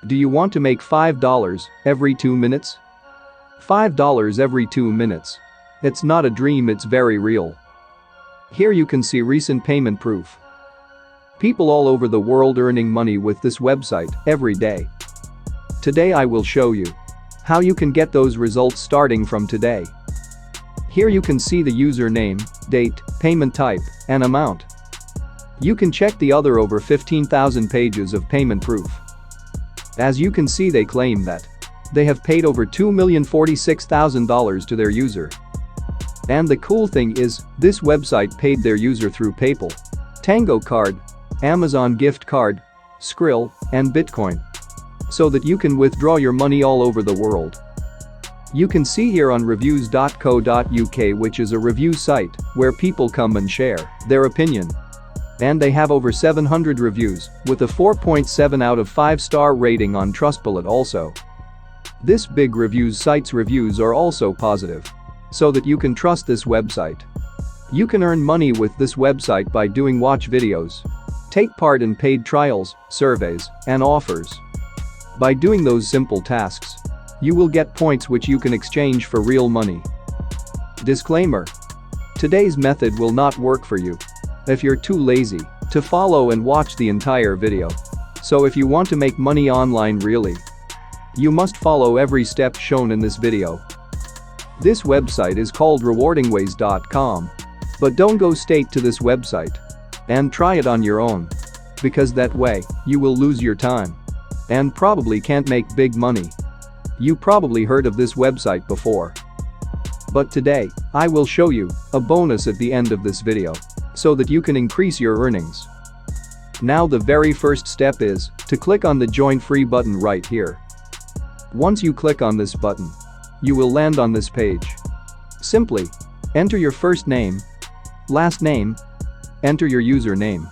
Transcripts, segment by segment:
Do you want to make $5 every 2 minutes? $5 every 2 minutes. It's not a dream, it's very real. Here you can see recent payment proof. People all over the world earning money with this website every day. Today I will show you how you can get those results starting from today. Here you can see the username, date, payment type, and amount. You can check the other over 15,000 pages of payment proof. As you can see, they claim that they have paid over $2,046,000 to their user. And the cool thing is, this website paid their user through PayPal, Tango Card, Amazon gift card, Skrill, and Bitcoin. So that you can withdraw your money all over the world. You can see here on reviews.co.uk, which is a review site where people come and share their opinion. And they have over 700 reviews with a 4.7 out of 5-star rating on Trustpilot also. This big reviews site's reviews are also positive, so that you can trust this website. You can earn money with this website by doing watch videos, take part in paid trials, surveys, and offers. By doing those simple tasks, you will get points which you can exchange for real money. Disclaimer: today's method will not work for you if you're too lazy to follow and watch the entire video. So if you want to make money online really, you must follow every step shown in this video. This website is called rewardingways.com. But don't go straight to this website and try it on your own, because that way you will lose your time and probably can't make big money. You probably heard of this website before. But today, I will show you a bonus at the end of this video so that you can increase your earnings. Now the very first step is to click on the Join Free button right here. Once you click on this button, you will land on this page. Simply enter your first name, last name, enter your username,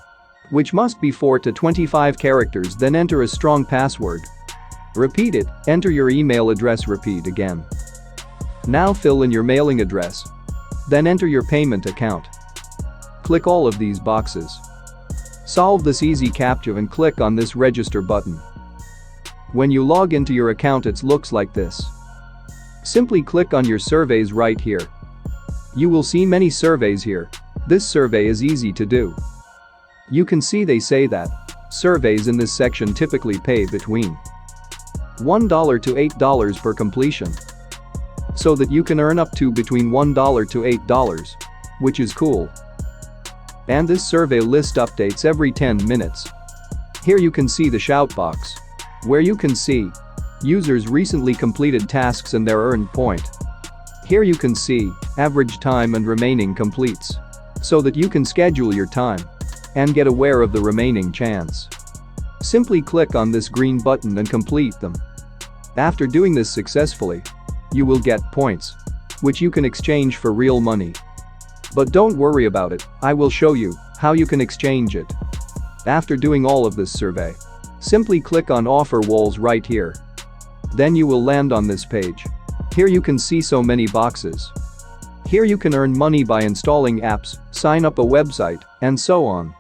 which must be 4 to 25 characters, then enter a strong password. Repeat it, enter your email address, repeat again. Now fill in your mailing address. Then enter your payment account. Click all of these boxes. Solve this easy CAPTCHA and click on this register button. When you log into your account, it looks like this. Simply click on your surveys right here. You will see many surveys here. This survey is easy to do. You can see they say that surveys in this section typically pay between $1 to $8 per completion. So that you can earn up to between $1 to $8, which is cool. And this survey list updates every 10 minutes. Here you can see the shout box, where you can see users recently completed tasks and their earned point. Here you can see average time and remaining completes, so that you can schedule your time and get aware of the remaining chance. Simply click on this green button and complete them. After doing this successfully, you will get points, which you can exchange for real money. But don't worry about it, I will show you how you can exchange it. After doing all of this survey, simply click on offer walls right here. Then you will land on this page. Here you can see so many boxes. Here you can earn money by installing apps, sign up a website, and so on.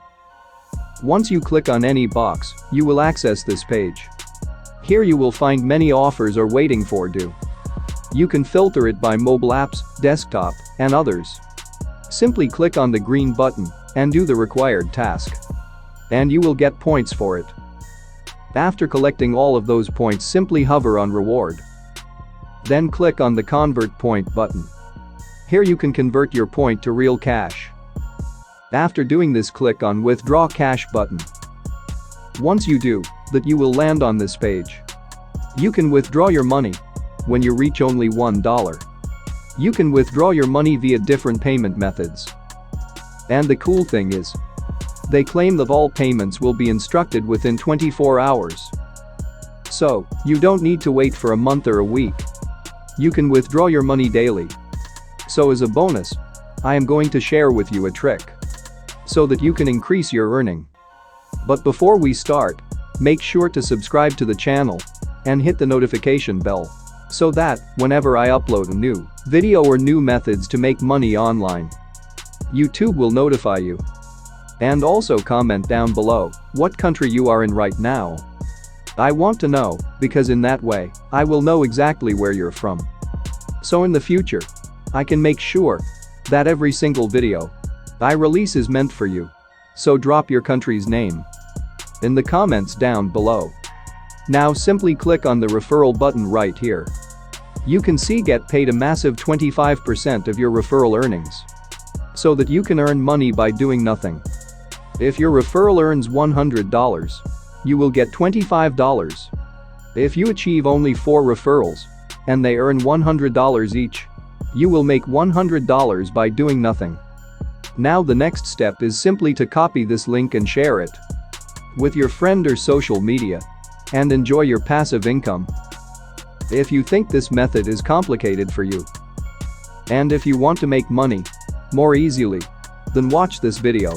Once you click on any box, you will access this page. Here you will find many offers are waiting for you. You can filter it by mobile apps, desktop, and others. Simply click on the green button and do the required task. And you will get points for it. After collecting all of those points, simply hover on reward. Then click on the convert point button. Here you can convert your point to real cash. After doing this, click on withdraw cash button. Once you do that, you will land on this page. You can withdraw your money when you reach only $1. You can withdraw your money via different payment methods. And the cool thing is, they claim that all payments will be instructed within 24 hours. So, you don't need to wait for a month or a week. You can withdraw your money daily. So as a bonus, I am going to share with you a trick so that you can increase your earning. But before we start, make sure to subscribe to the channel and hit the notification bell so that whenever I upload a new video or new methods to make money online, YouTube will notify you. And also comment down below what country you are in right now. I want to know, because in that way, I will know exactly where you're from. So in the future, I can make sure that every single video I release is meant for you. So drop your country's name in the comments down below. Now simply click on the referral button right here. You can see get paid a massive 25% of your referral earnings, so that you can earn money by doing nothing. If your referral earns $100, you will get $25. If you achieve only 4 referrals and they earn $100 each, you will make $100 by doing nothing. Now the next step is simply to copy this link and share it with your friend or social media and enjoy your passive income. If you think this method is complicated for you, and if you want to make money more easily, then watch this video.